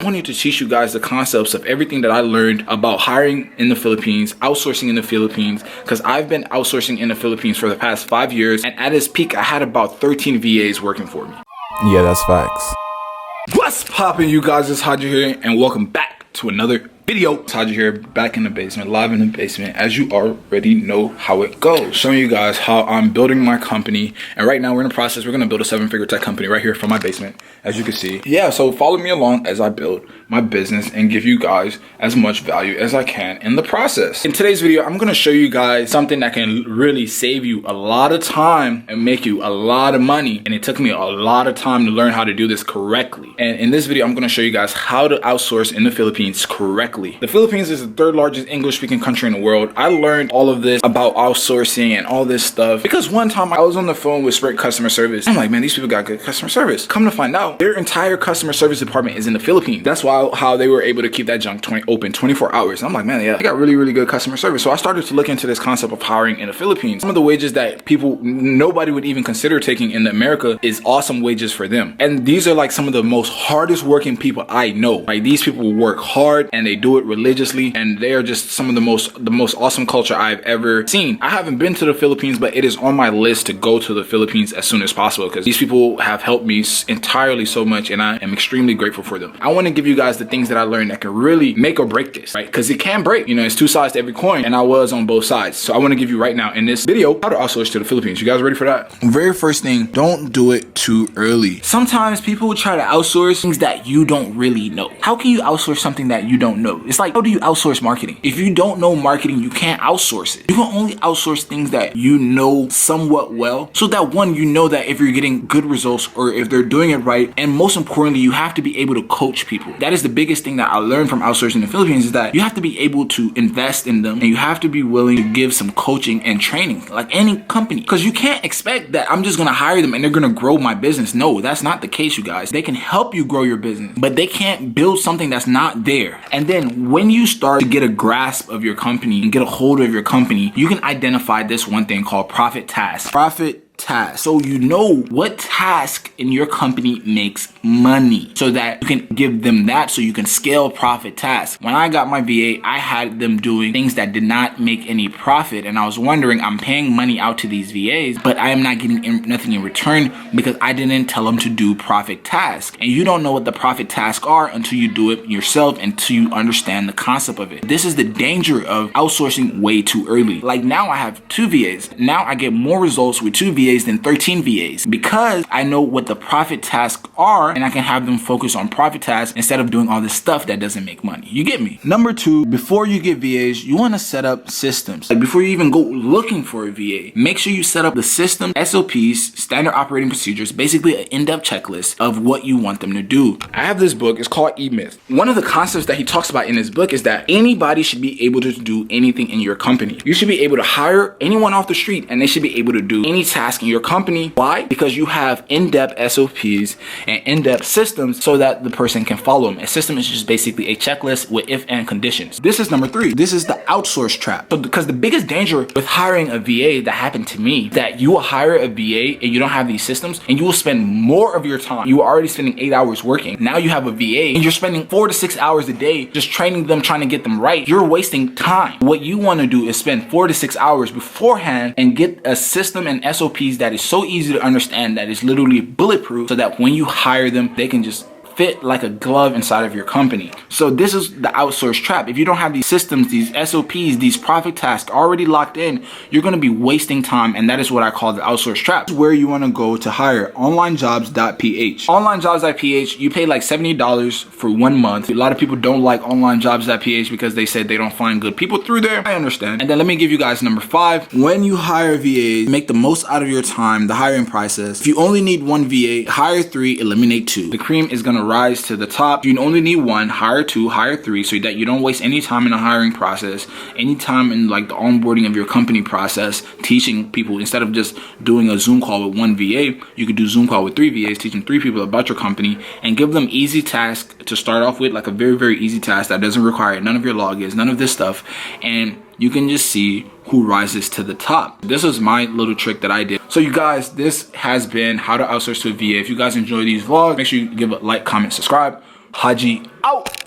I wanted to teach you guys the concepts of everything that I learned about hiring in the Philippines, outsourcing in the Philippines, because I've been outsourcing in the Philippines for the past 5 years, and at its peak, I had about 13 VAs working for me. Yeah, that's facts. What's poppin', you guys? It's Haji here, and welcome back to another video. It's Haji here, back in the basement, live in the basement, as you already know how it goes. Showing you guys how I'm building my company, and right now we're in the process. We're gonna build a 7-figure tech company right here from my basement, as you can see. Yeah, so follow me along as I build my business and give you guys as much value as I can in the process. In today's video, I'm gonna show you guys something that can really save you a lot of time and make you a lot of money. And it took me a lot of time to learn how to do this correctly. And in this video, I'm gonna show you guys how to outsource in the Philippines correctly. The Philippines is the 3rd largest English-speaking country in the world. I learned all of this about outsourcing and all this stuff because one time I was on the phone with Sprint customer service. I'm like, man, these people got good customer service. Come to find out, their entire customer service department is in the Philippines. That's why how they were able to keep that junk open 24 hours. I'm like, man, yeah, they got really, really good customer service. So I started to look into this concept of hiring in the Philippines. Some of the wages that nobody would even consider taking in America is awesome wages for them. And these are like some of the most hardest working people I know. Like, these people work hard and they do it religiously, and they are just some of the most awesome culture I've ever seen. I haven't been to the Philippines, but it is on my list to go to the Philippines as soon as possible because these people have helped me entirely so much, and I am extremely grateful for them. I want to give you guys the things that I learned that can really make or break this, right? Because it can break. You know, it's 2 sides to every coin, and I was on both sides. So I want to give you right now in this video how to outsource to the Philippines. You guys ready for that? Very first thing, don't do it too early. Sometimes people try to outsource things that you don't really know. How can you outsource something that you don't know? It's like, how do you outsource marketing? If you don't know marketing, you can't outsource it. You can only outsource things that you know somewhat well, so that one, you know that if you're getting good results or if they're doing it right, and most importantly, you have to be able to coach people. That is the biggest thing that I learned from outsourcing in the Philippines, is that you have to be able to invest in them, and you have to be willing to give some coaching and training, like any company, because you can't expect that I'm just gonna hire them and they're gonna grow my business. No, that's not the case, you guys. They can help you grow your business, but they can't build something that's not there. And then when you start to get a grasp of your company and get a hold of your company, you can identify this one thing called profit task. Task. So you know what task in your company makes money, so that you can give them that, so you can scale profit tasks. When I got my VA, I had them doing things that did not make any profit, and I was wondering, I'm paying money out to these VAs, but I am not getting nothing in return because I didn't tell them to do profit tasks. And you don't know what the profit tasks are until you do it yourself, until you understand the concept of it. This is the danger of outsourcing way too early. Like, now I have 2 VAs. Now I get more results with 2 VAs than 13 VAs because I know what the profit tasks are, and I can have them focus on profit tasks instead of doing all this stuff that doesn't make money. You get me? Number 2, before you get VAs, you want to set up systems. Like, before you even go looking for a VA, make sure you set up the system, SOPs, standard operating procedures, basically an in-depth checklist of what you want them to do. I have this book, it's called E-Myth. One of the concepts that he talks about in his book is that anybody should be able to do anything in your company. You should be able to hire anyone off the street and they should be able to do any task in your company. Why? Because you have in-depth SOPs and in-depth systems so that the person can follow them. A system is just basically a checklist with if and conditions. This is number 3. This is the outsource trap. So because the biggest danger with hiring a VA that happened to me, that you will hire a VA and you don't have these systems, and you will spend more of your time. You were already spending 8 hours working. Now you have a VA and you're spending 4 to 6 hours a day just training them, trying to get them right. You're wasting time. What you want to do is spend 4 to 6 hours beforehand and get a system and SOPs that is so easy to understand, that is literally bulletproof, so that when you hire them, they can just fit like a glove inside of your company. So this is the outsource trap. If you don't have these systems, these SOPs, these profit tasks already locked in, you're going to be wasting time, and that is what I call the outsource trap. This is where you want to go to hire. onlinejobs.ph. onlinejobs.ph, you pay like $70 for 1 month. A lot of people don't like onlinejobs.ph because they said they don't find good people through there. I understand. And then let me give you guys number 5. When you hire VAs, make the most out of your time, the hiring process. If you only need 1 VA, hire 3, eliminate 2. The cream is going to rise to the top. You only need 1, hire 2, hire 3, so that you don't waste any time in the hiring process, any time in like the onboarding of your company process, teaching people. Instead of just doing a Zoom call with 1 VA, you could do Zoom call with 3 VAs, teaching 3 people about your company, and give them easy tasks to start off with, like a very, very easy task that doesn't require none of your logins, none of this stuff, and you can just see who rises to the top. This is my little trick that I did. So you guys, this has been how to outsource to a VA. If you guys enjoy these vlogs, make sure you give a like, comment, subscribe. Haji out.